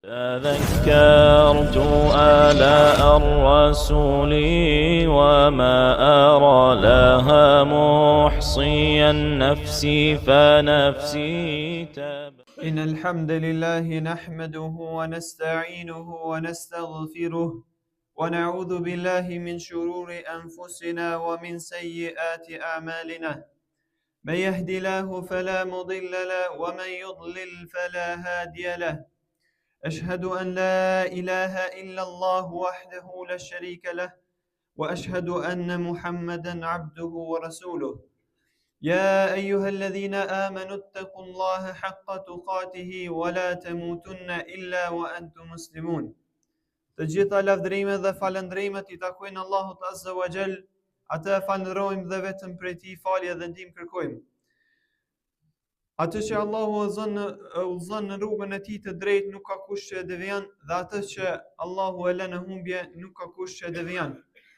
تذكرت آلاء الرسول وما أرى لها محصيا نفسي فنفسي إن الحمد لله نحمده ونستعينه ونستغفره ونعوذ بالله من شرور أنفسنا ومن سيئات أعمالنا من يهد الله فلا مضل له ومن يضلل فلا هادي له أشهد أن لا إله إلا الله وحده لا شريك له وأشهد أن محمدا عبده ورسوله يا أيها الذين آمنوا اتقوا الله حق تقاته ولا تموتن إلا وأنتم مسلمون. Të gjitha lavdërimet dhe falëndrimet i takojnë Allahut Azza wa Jall, atë falënderojmë dhe vetëm prej tij falje dhe ndihmë kërkojmë. Atë që Allahu udhëzon në rrugën e tij të drejtë nuk ka kush që e devijon, dhe atë që Allahu e lë në humbje nuk ka kush që e devijon.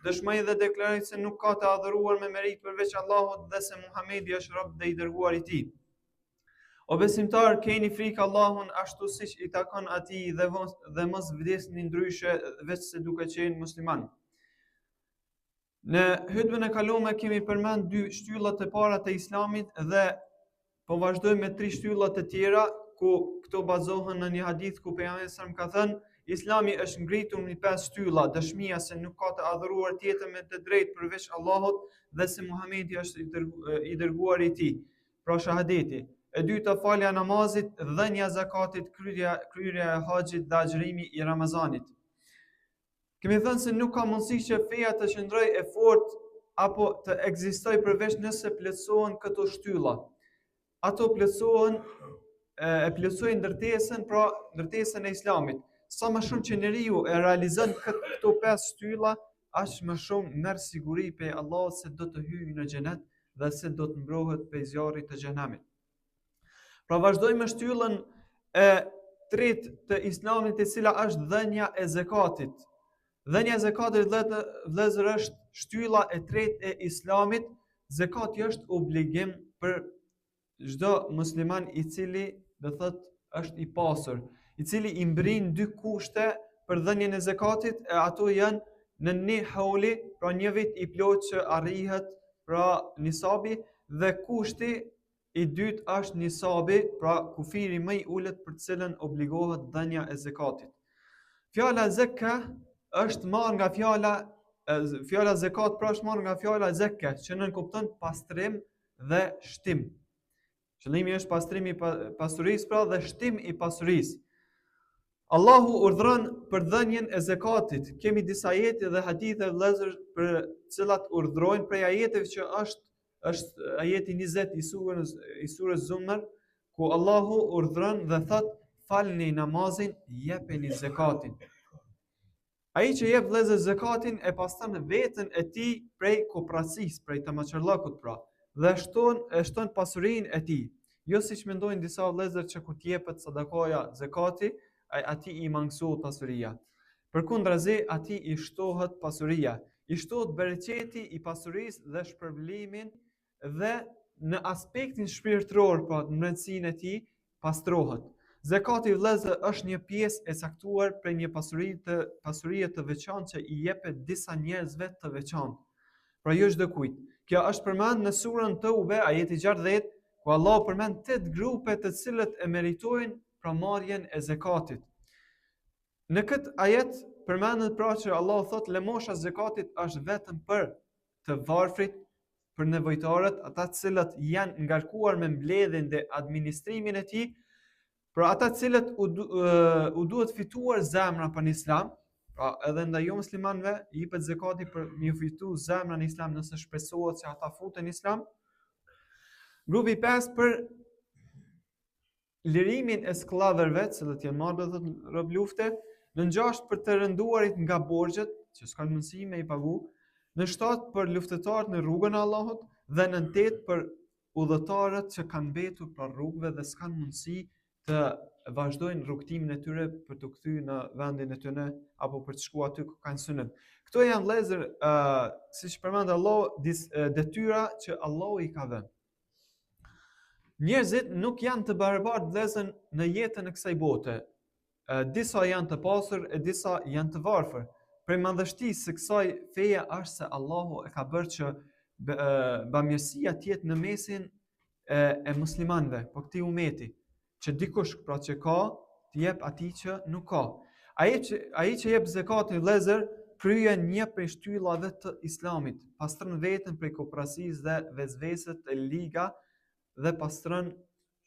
Dëshmoj dhe deklaroj se nuk ka të adhuruar me merit përveç Allahut dhe se Muhamedi është rob dhe i dërguar i tij. O besimtar, keni frikë Allahun ashtu siç i takon atij dhe mos vdesni ndryshe veç se duke qenë musliman. Në hutbën e kaluar kemi përmend dy shtyllat e para të Islamit dhe po vazhdojmë me tri shtyllat e tjera ku këto bazohen në një hadith ku pejgamberi sa ka thënë Islami është ngritur në 5 shtylla: dëshmia se nuk ka të adhuruar tjetër me të drejtë përveç Allahut dhe se Muhamedi është i dërguar i tij, pra shahadeti. E dyta, falja e namazit, dhënia e zakatit, kryerja e haxhit dhe agjërimi i Ramazanit. Kemi thënë se nuk ka mundësi që feja të qëndrojë e fortë apo të ekzistojë përveç nëse plotësohen këto shtylla. Ato plotësojnë ndërtesën, pra ndërtesën e Islamit. Sa më shumë që njeriu e realizon këto 5 shtylla, aq më shumë merr siguri pe Allahut se do të hyjë në xhenet dhe se do të mbrohet prej zjarrit të xhenamit. Pra vazhdojmë me shtyllën e tretë të Islamit, e cila është dhënia e zakatit. Dhënia e zakatit, vëllezër, është shtylla e tretë e Islamit. Zakati është obligim për çdo musliman i cili do thotë është i pasur, i cili i mbrin dy kushte për dhënien e zakatit, e ato janë në një hauli, pra një vit i plot që arrihet pra nisabi, dhe kushti i dytë është nisabi, pra kufiri më i ulët për cilën obligohet dhënia e zakatit. Fjala zakka është marrë nga fjala zakat, pra është marrë nga fjala zakka, që nënkupton pastrim dhe shtim. Qëllimi është pastrimi i pasurisë, pra, dhe shtim i pasurisë. Allahu urdhëron për dhënien e zakatit. Kemi disa ajete dhe hadithe vëllezër për cilat urdhërojnë, prej ajeteve që është ajeti 20 i surës Zumar, ku Allahu urdhëron dhe thot: falni namazin, jepeni zakatin. Ai që jep vëllezër zakatin e paston veten e tij prej kooperacisë, prej tamaqërllakut, pra, dhe shton pasurinë e tij. Jo siç mendojnë disa vëllezër që kur t'jepet sadakaja, zakati, atij i mangësohet pasuria. Përkundrazi, atij i shtohet pasuria, i shtohet bereqeti i pasurisë dhe shpërblimin, dhe në aspektin shpirtëror, pra në brendësinë e tij, pastrohet. Zakati, vëllezër, është një pjesë e caktuar për një pasurie të veçantë që i jepet disa njerëzve të veçantë. Pra jo çdo kujt. Kjo është përmend në surën Tauba, ajeti 60, ku Allahu përmend 8 grupe të cilët e meritojnë pramarrjen e zakatit. Në këtë ajet përmendet pra që Allahu thotë lëmosha e zakatit është vetëm për të varfrit, për nevojtarët, ata të cilët janë ngarkuar me mbledhjen dhe administrimin e tij, pra ata të cilët u duhet fituar zemra për Islam, pra edhe ndaj jo muslimanëve i jepet zakati për me fitu zemra në Islam nëse shpresohet se ata futen në Islam. Grupi 5 për lirimin e skllaverëve, të cilët janë marrë do thotë rob lufte, në 6 për të rënduarit nga borxhet, që s'kan mundësi me i pagu, në 7 për luftëtarët në rrugën e Allahut, dhe në 8 për udhëtarët që kanë mbetur për rrugëve dhe s'kan mundësi të vazhdojnë rrugtimin e tyre për të kthyer në vendin e tyre apo për të shkuar aty ku kanë synim. Këto janë vëllezër, siç përmend Allahu, detyra që Allahu i ka dhënë. Njerëzit nuk janë të barabartë vëllezër në jetën e kësaj bote. disa janë të pasur e disa janë të varfër. Prej madhështisë së kësaj feje është se Allahu e ka bërë që bamirësia tjetë në mesin e muslimanëve, po këtij umeti, që dikush pra që ka, të jep atij që nuk ka. Ai që jep zakatin vëllezër, kryen një prej shtyllave të Islamit, pastron veten prej kooperacisë dhe vezveset e liga dhe pastron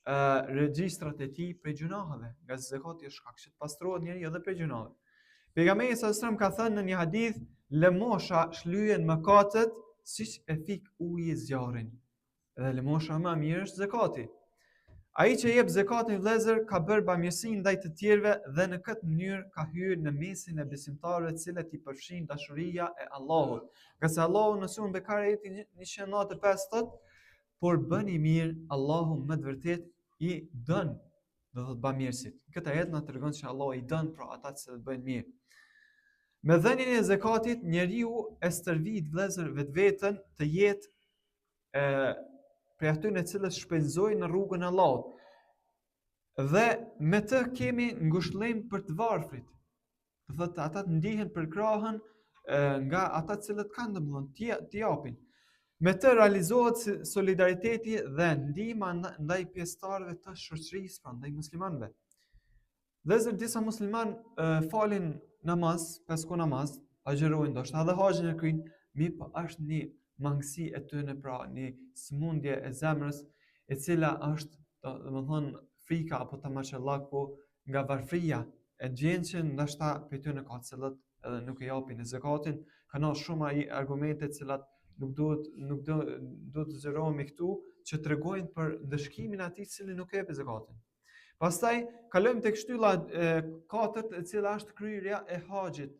regjistrat e tij prej gjunaheve, nga zakati është shkak që të pastrohet njeriu edhe prej gjunaheve. Pejgamberi s.a.s. ka thënë në një hadith, lëmosha shlyen mëkatet siç e fik uji zjarrin. Dhe lëmosha më e mirë është zakati. Ai që jep zakatin vëllezër ka bërë bamirësi ndaj të tjerëve dhe në këtë mënyrë ka hyrë në mesin e besimtarëve të cilët i përfshin dashuria e Allahut. Qase Allahu në surën Bekare ajeti 195 thotë, por bëni mirë, Allahu më të vërtet i dën, do thotë bamirësit. Këtë ajet na tregon se Allahu i dën pra ata që bëjnë mirë. Me dhënien e zakatit, njeriu e stërvit vëllezër vetveten të jetë prej atyre të cilët shpenzojnë në rrugën e Allahut. Dhe me të kemi ngushëllim për të varfrit. Do thotë ata të ndihen përkrahën nga ata të cilët kanë domethënë të japin. Me të realizohet solidariteti dhe ndihma ndaj pjesëtarëve të shoqërisë, pra ndaj muslimanëve. Vëllezër, disa muslimanë falin namaz, 5 kohë namaz, agjerojnë ndoshta edhe haxhin e kryjnë, mirë po është një mangësi e tyre, pra një sëmundje e zemrës e cila është, domethënë, frika apo tamaçallaku nga varfria e gjendje, ndoshta për tyre ka të cilët edhe nuk e japin zakatin, kanë shumë argumente të cilat nuk duhet të zërohemi këtu, që tregojnë për ndëshkimin e atij i cili nuk e jep zakatin. Pastaj kalojmë tek shtylla e katërt, e cila është kryerja e haxhit.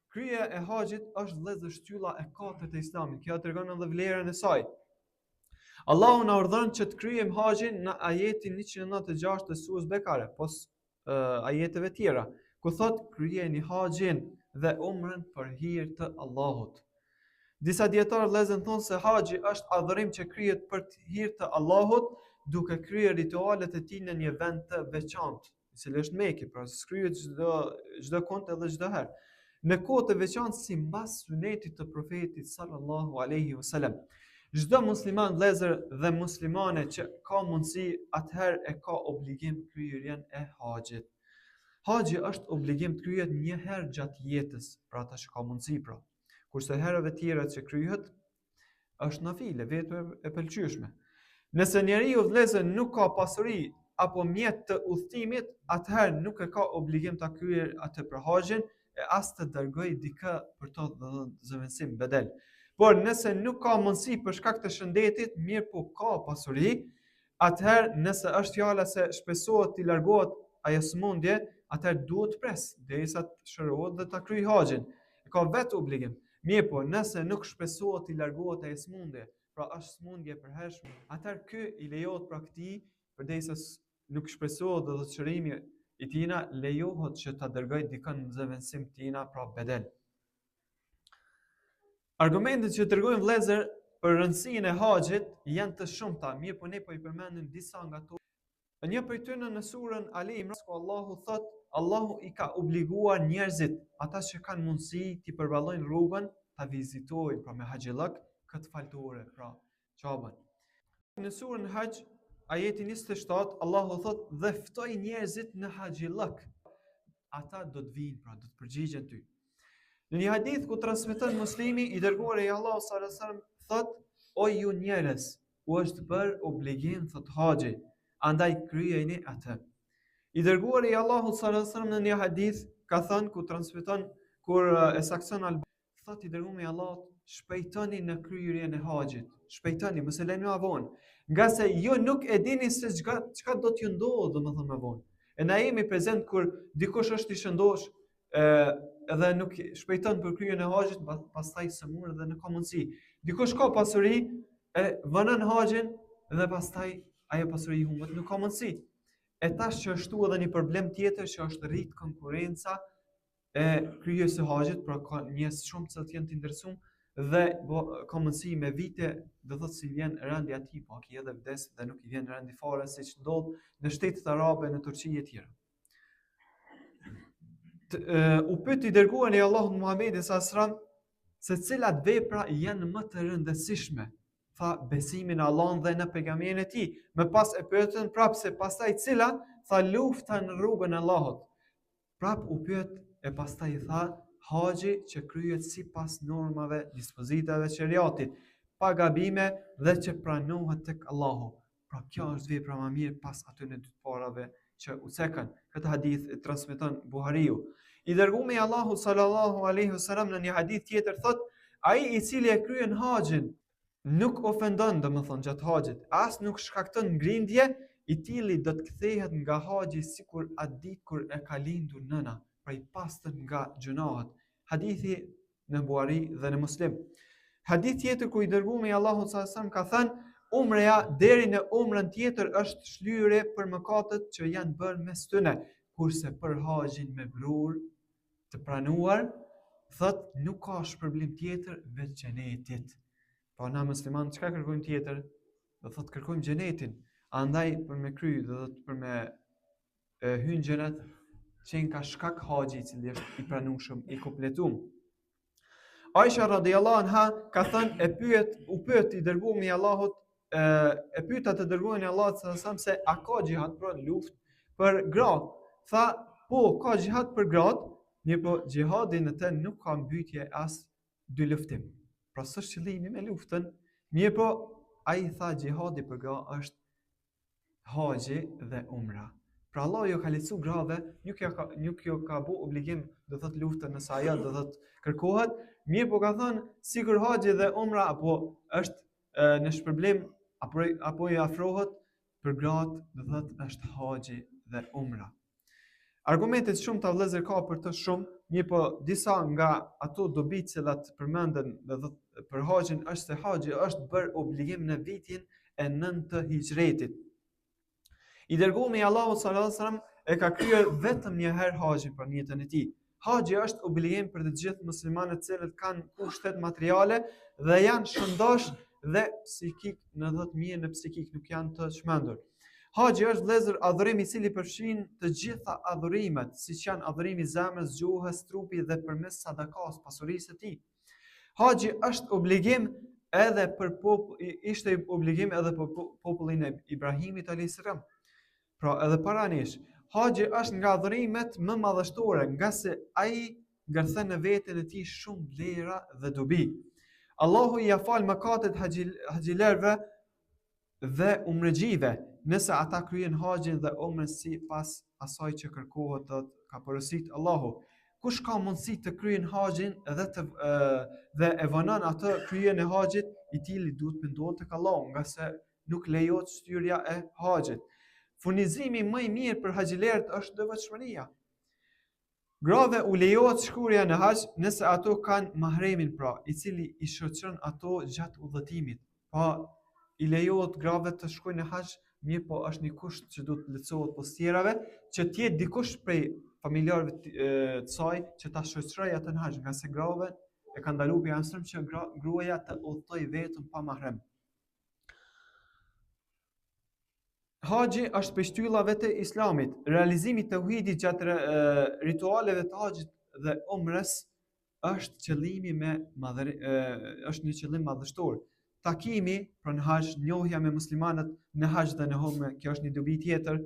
Kryerja e haxhit është vëllezër shtylla e katërt e Islamit. Kjo tregon edhe vlerën e saj. Allahu na urdhon që të kryejmë haxhin në ajetin 196 të surës Bekare, pos ajeteve tjera, ku thot kryejeni haxhin dhe umrën për hir të Allahut. Disa dietarë vëllezër thonë se haxhi është adhurim që kryhet për hir të Allahut, duke kryer ritualet e tij në një vend të veçantë, i cili është Mekë, pra kryhet çdo kont edhe çdo herë. Në kohë të veçantë sipas sunetit të profetit sallallahu alaihi wasallam. Çdo musliman vëllezër dhe muslimane që ka mundësi, atëherë e ka obligim kryerjen e haxhit. Haxhi është obligim të kryhet një herë gjatë jetës, pra ata që ka mundësi pra. Kurse herëve tjera që kryhet është nafile, vetë e pëlqyeshme. Nëse njeriu vëllezër nuk ka pasuri apo mjet të udhëtimit, atëherë nuk e ka obligim ta kryejë atë për haxhin e as të dërgojë dikë për të zëvendësim bedel. Por nëse nuk ka mundësi për shkak të shëndetit, mirë po ka pasuri, atëherë nëse është fjala se shpesohet të largohet ajo sëmundje, atëherë duhet të pres derisa të shërohet dhe ta kryejë haxhin. E ka vetë obligim. Mirë po nëse nuk shpesohet të largohet ajo sëmundje, pra është smundje për hershme, atëherë ky i lejohet pra këtij, përderisa nuk shpresohet dhe çrimi i tina, lejohet që ta dërgojë dikën në zëvendësim tina, pra bedel. Argumentet që tregojnë vëllezër për rëndësinë e haxhit janë të shumta, mirë po ne po i përmendim disa nga to. Një prej tyre në surën Ali Imran, ku Allahu thot, Allahu i ka obliguar njerëzit, ata që kanë mundësi të përballojnë rrugën, ta vizitojnë pra me haxhillak këtë faltore, pra Qabën. Në surën Hax, ajeti 27, Allahu thot, dhe ftoi njerëzit në haxhillak. Ata do të vinë, pra do të përgjigjen ty. Në një hadith ku transmeton Muslimi, i dërguari i Allahut sallallahu alaihi wasallam thot, o ju njerëz, u është bërë obligim thot haxhi, andaj kryejeni atë. I dërguari i Allahut sallallahu alaihi wasallam në një hadith ka thënë, ku transmeton kur e sakson thot i dërguari i Allahut, shpejtoni në kryerjen e haxhit. Shpejtoni, mos e lëni më vonë, nga se ju nuk e dini se çka do t'ju ndodhë, domethënë më vonë. E na jemi prezent kur dikush është i shëndosh, edhe nuk shpejton për kryerjen e haxhit, pastaj sëmur dhe nuk ka mundësi. Dikush ka pasuri, e vënon haxhin dhe pastaj ajo pasuri humbet, nuk ka mundësi. E tash që ashtu edhe një problem tjetër që është rrit konkurenca e kryerjes së haxhit, pra ka njerëz shumë që janë të interesuar dhe ka mundësi me vite, do thotë si vjen rendi atij, po aki edhe vdes dhe nuk i vjen rendi fare, siç ndodh në shtetet arabe, në Turqi e tjera. U pyet I dërguari I Allahut Muhamedi s.a.s. se cilat vepra janë më të rëndësishme. Tha besimin në Allahun dhe në pejgamberin e tij. Më pas e pyetën prapë se pastaj cila, tha lufta në rrugën e Allahut. Prap u pyet e pastaj tha haxhi që kryhet sipas normave, dispozitave të shariatit, pa gabime dhe që pranohet tek Allahu. Pra kjo është vepra më mirë pas atyre dy parave që u cekën. Këtë hadith e transmeton Buhariu. I dërguari I Allahu sallallahu alaihi wasallam në një hadith tjetër thot, ai I cili e kryen haxhin nuk ofendon, domethënë gjatë haxhit, as nuk shkakton ngrindje, I tili do të kthehet nga haxhi sikur atë ditë kur e ka lindur nëna, pra I pastër nga gjunahet. Hadithi në Buhari dhe në Muslim. Hadith tjetër ku I dërguari I Allahut sallallahu alaihi wasallam ka thënë, umreja deri në umrën tjetër është shlyerje për mëkatet që janë bërë mes tyre, kurse për haxhin me brur të pranuar, thot nuk ka shpërblim tjetër veç xhenetit. Pa na musliman çka kërkojmë tjetër? Do thot kërkojmë xhenetin. Andaj për me kry dhe për me hyrë në xhenet, qenë ka shkak haxhi I cili është I pranueshëm, I kompletuar. Aisha radhiyallahu anha ka thënë u pyet I dërguari I Allahut e pyeta të dërguarin e Allahut sallallahu se a ka xhihad për luftë për gra. Tha, po, ka xhihad për gratë, mirë po xhihadi në të nuk ka mbytje as dy luftim. Pra s'është qëllimi me luftën, mirë po ai tha xhihadi për gra është haxhi dhe umra. Pra Allah jo ka lecu grave, nuk jo ka bu obligim do thot luftën nëse ajo do thot kërkohet, mirë po ka thënë sikur haxhi dhe umra apo është në shpërblim apo I afrohet për gratë, do thot është haxhi dhe umra. Argumentet shumë të vëllezër ka për të shumë, mirë po disa nga ato dobi të cilat përmenden për haxhin është se haxhi është bërë obligim në vitin e 9 të hijretit. I dërguari I Allahut sallallahu alaihi wasallam e ka kryer vetëm një herë haxhin për jetën e tij. Haxhi është obligim për të gjithë muslimanët që kanë kushtet materiale dhe janë shëndosh dhe psikik në 10.000 në psikik nuk janë të çmendur. Haxhi është vëllezër adhurim I cili përfshin të gjitha adhurimet, siç janë adhurimi I zemrës, gjuhës, trupit dhe përmes sadakas, pasurisë së tij. Haxhi është obligim edhe për ishte obligim edhe për popullin e Ibrahimit alayhis salam. Pra edhe para nesh, haxhi është nga adhurimet më madhështore, nga se ai ngërthen në veten e tij shumë vlera dhe dobi. Allahu I afal mëkatet haxhilerëve dhe umrexhive, nëse ata kryen haxhin dhe umrën sipas asaj që kërkohet dhe ka porosit Allahu. Kush ka mundësi të kryen haxhin dhe e vonon atë kryen e haxhit, I tili duhet pendohet tek Allahu, nga se nuk lejohet shtyrja e haxhit. Furnizimi më I mirë për haxhilerët është devotshmëria. Grave u lejohet shkurja në haxh nëse ato kanë mahremin pra, I cili I shoqëron ato gjatë udhëtimit. Pa I lejohet grave të shkojnë në haxh, mirë po është një kusht që duhet të lehtësohet pas tjerave, që të jetë dikush prej familjarëve të saj që ta shoqërojë atë në haxh, nga se grave e kanë ndaluar pejgamberi që gruaja të udhtojë vetëm pa mahrem. Haxhi është prej shtyllave të Islamit. Realizimi I tauhidit gjatë ritualeve të haxhit dhe umrës është qëllimi është një qëllim madhështor. Takimi për në haxh, njohja me muslimanët në haxh dhe në umre, kjo është një dobi tjetër.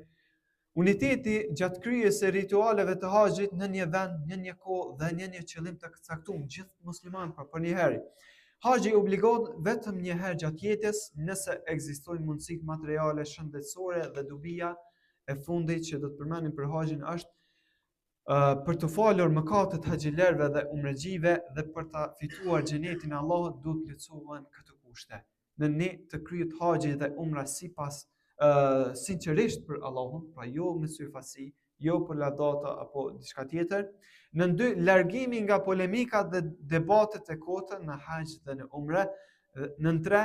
Uniteti gjatë kryes së ritualeve të haxhit në një vend, në një kohë dhe në një qëllim të caktuar, gjithë muslimanët për një herë. Haxhi obligohet vetëm një herë gjatë jetës nëse ekzistojnë mundësitë materiale, shëndetësore dhe dobia e fundit që do të përmendim për haxhin është për të falur mëkatet haxhilerëve dhe umrexhive dhe për ta fituar xhenetin e Allahut duhet plotësohen këto kushte. Në ne të kryet haxhi dhe umra sipas sinqerisht për Allahun, pra jo me syfasi, jo për ladata apo diçka tjetër. Në 2 largimi nga polemikat dhe debatet e kota në haxh dhe në umre. Në 3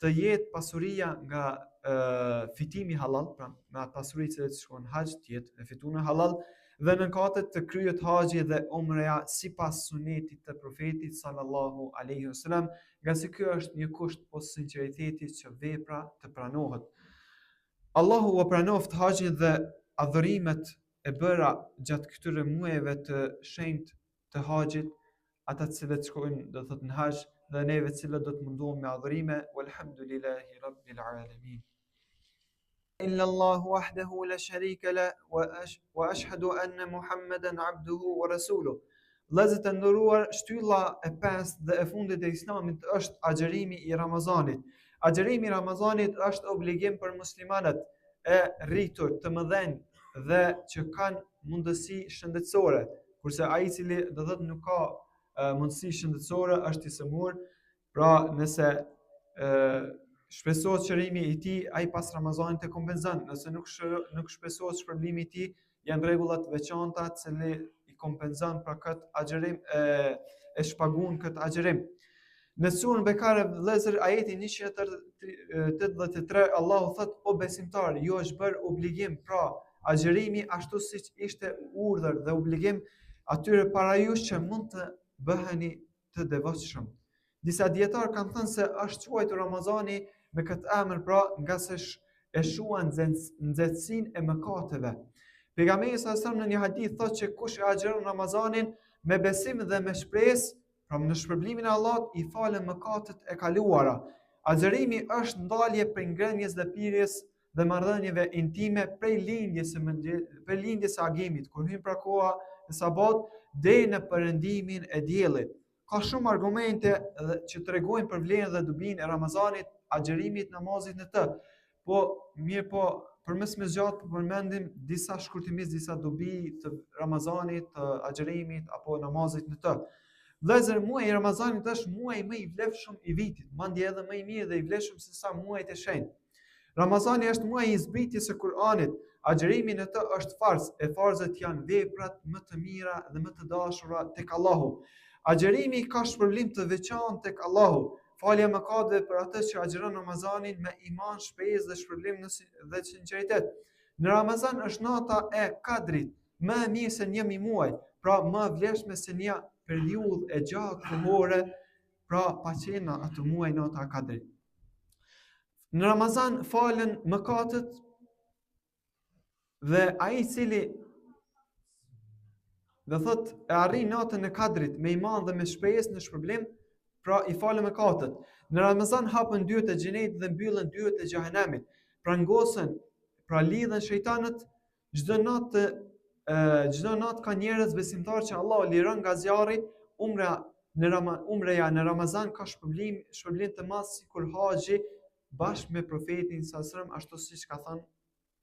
të jetë pasuria nga fitimi halal, pra me atë pasuri që shkon haxh të jetë e fituar halal. Dhe në 4 të kryet haxhi dhe umreja sipas sunetit të profetit sallallahu alaihi wasallam, nga se ky është një kusht pas sinqeritetit që vepra të pranohet. Allahu u pranoft haxhin dhe adhurimet e bëra gjatë këtyre muajve të shenjtë të haxhit, ata të cilët shkojnë do thot në haxh dhe neve të cilët do të mundohemi me adhurime, walhamdulillahi rabbil alamin. إلا الله وحده لا شريك له وأشهد أن محمدا عبده ورسوله. Vëllezër të nderuar, shtylla e 5 dhe e fundit e Islamit është agjërimi i Ramazanit. Agjërimi i Ramazanit është obligim për muslimanët e rritur, të mëdhenj dhe që kanë mundësi shëndetësore, kurse ai i cili do thotë nuk ka mundësi shëndetësore është i sëmur, pra nëse shpesohet shërimi i tij, ai pas Ramazanit e kompenzon. Nëse nuk shpesohet shpërblimi i tij, janë rregulla të veçanta të cilat i kompenzon për këtë agjërim, e shpagun këtë agjërim. Në surën Bekare, vëllezër, ajeti 183, Allahu thot: o besimtar, ju është bërë obligim, pra agjërimi ashtu siç ishte urdhër dhe obligim atyre para jush që mund të bëheni të devotshëm. Disa dietar kanë thënë se është quajtur Ramazani me këtë emër, pra nga se e shuan nxehtësinë e mëkateve. Pejgamberi sa në një hadith thotë që kush e agjeron Ramazanin me besim dhe me shpresë, pra në shpërblimin e Allahut, i falen mëkatet e kaluara. Agjerimi është ndalje prej ngrënjes dhe pirjes dhe marrëdhënieve intime prej lindjes së agimit, kur hyn pra koha e sabat deri në perëndimin e diellit. Ka shumë argumente që tregojnë për vlerën dhe dobinë e Ramazanit, agjerimit, namazit në të. Përmes me zgjatë përmendim disa shkurtimisht disa dobi të Ramazanit, të agjerimit apo namazit në të. Vëllezër, muaji i Ramazanit është muaji më i vlefshëm i vitit, madje edhe më i mirë dhe i vlefshëm se sa muajt e shenjtë. Ramazani është muaji i zbritjes së Kur'anit. Agjerimi në të është farz, e farzët janë veprat më të mira dhe më të dashura tek Allahu. Agjerimi ka shpërblim të veçantë tek Allahu. Falja mëkateve për atë që agjeron Ramazanin me iman, shpesë dhe shpërblim dhe sinqeritet. Në Ramazan është nata e Kadrit, më e mirë se një muaj, pra më e vlefshme se një periudhë e gjatë kohore, pra pa qenë atë muaj nata e Kadrit. Në Ramazan falen mëkatet dhe ai i cili dhe thot e arrin natën e Kadrit me iman dhe me shpesë në shpërblim, pra i falën mëkatet. Në Ramazan hapen dyert e xhenetit dhe mbyllen dyert e xhehenemit. Pra ngosen, pra lidhen shejtanët, çdo natë ka njerëz besimtar që Allah liron nga zjarri. Umreja në Ramazan ka shpërblim të madh sikur haxhi bashkë me profetin sallallahu alajhi wasallam, ashtu siç ka thënë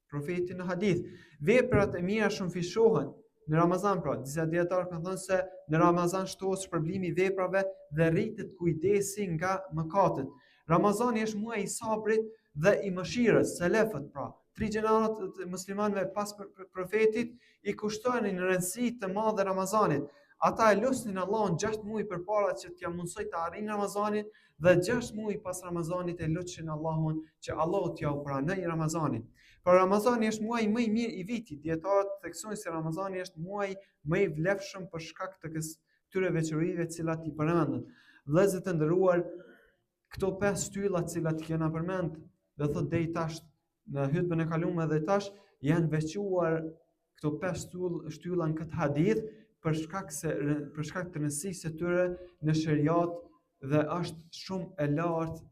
profeti në hadith. Veprat e mira shumë fishohen në Ramazan, pra disa dietarë kanë thënë se në Ramazan shtohet shpërblimi i veprave dhe rritet kujdesi nga mëkatet. Ramazani është muaji i sabrit dhe i mëshirës, selefët, pra 3 gjenerat e muslimanëve pas profetit i kushtojnë në rëndësi të madhe Ramazanit. Ata e lutnin Allahun 6 muaj përpara që t'ia mundsoj të arrijnë Ramazanin dhe 6 muaj pas Ramazanit e lutshin Allahun që Allahu t'ia pranoj Ramazanin. Por Ramazani është muaji më i mirë i vitit. Dietarët theksojnë se Ramazani është muaji më i vlefshëm për shkak të këtyre veçorive të cilat i përmendën. Vëllezër të nderuar, këto 5 shtylla të cilat kena përmend, dhe thot deri tash në hutbën e kaluar dhe tash janë veçuar këto 5 shtylla në këtë hadith për shkak të rëndësisë së tyre në shariat dhe është shumë e lartë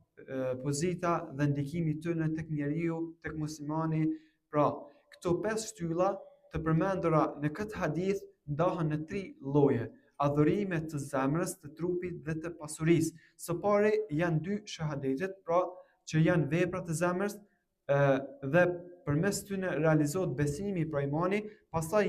pozita dhe ndikimi i tyre tek njeriu, tek muslimani. Pra, këto 5 shtylla të përmendura në këtë hadith ndahen në 3 lloje: adhurime të zemrës, të trupit dhe të pasurisë. Së pari janë 2 shahadetet, pra që janë vepra të zemrës dhe përmes tyre realizohet besimi, pra imani. Pastaj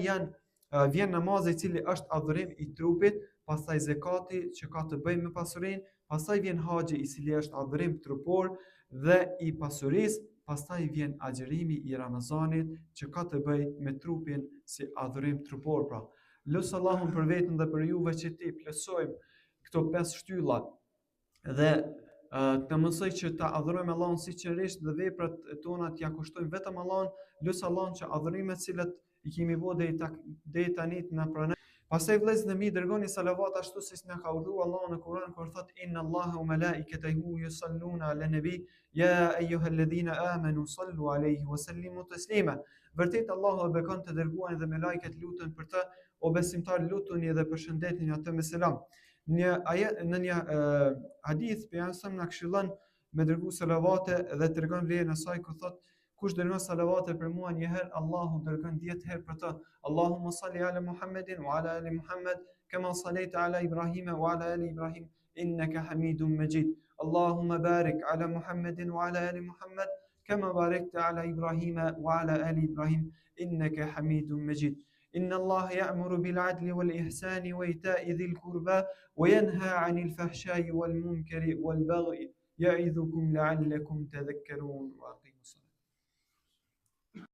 vjen namazi i cili është adhurim i trupit, pastaj zakati që ka të bëjë me pasurinë, pastaj vjen haxhi i cili është adhurim trupor dhe i pasurisë, pastaj vjen agjerimi i Ramazanit që ka të bëjë me trupin si adhurim trupor. Pra, lutë Allahun për veten dhe për juve që ti plotësojmë këto 5 shtylla dhe të mësoj që ta adhurojmë Allahun sinqerisht dhe veprat tona t'ia kushtojmë vetëm Allahun. Lutë Allahun që adhurimet të cilat i kemi bërë deri tani të na pranoj. Pastaj vëllezër, mi dërgoni salavat ashtu siç na ka urdhëruar Allahu në Kur'an kur thot inna Allaha wa malaikatahu yusalluna ala nabi ya ayyuhalladhina amanu sallu alayhi wa sallimu taslima. Vërtet Allahu e bekon të dërguarin dhe me lajket lutën për të, o besimtar lutuni dhe përshëndetni atë me selam. Në një hadith pejgamberi na këshillon me dërgu salavate dhe tregon vlerën e saj, ku thot kush dërgon salavate për mua një herë, Allahu dërgon 10 herë për të. Allahumma salli ala Muhammedin wa ala ali Muhammed kama sallaita ala Ibrahim wa ala ali Ibrahim innaka Hamidum Majid. Allahumma barik ala Muhammedin wa ala ali Muhammed kama barakta ala Ibrahim wa ala ali Ibrahim innaka Hamidum Majid. إن الله يأمر بالعدل والإحسان وإيتاء ذي القربى وينهى عن الفحشاء والمنكر والبغي يعظكم لعلكم تذكرون.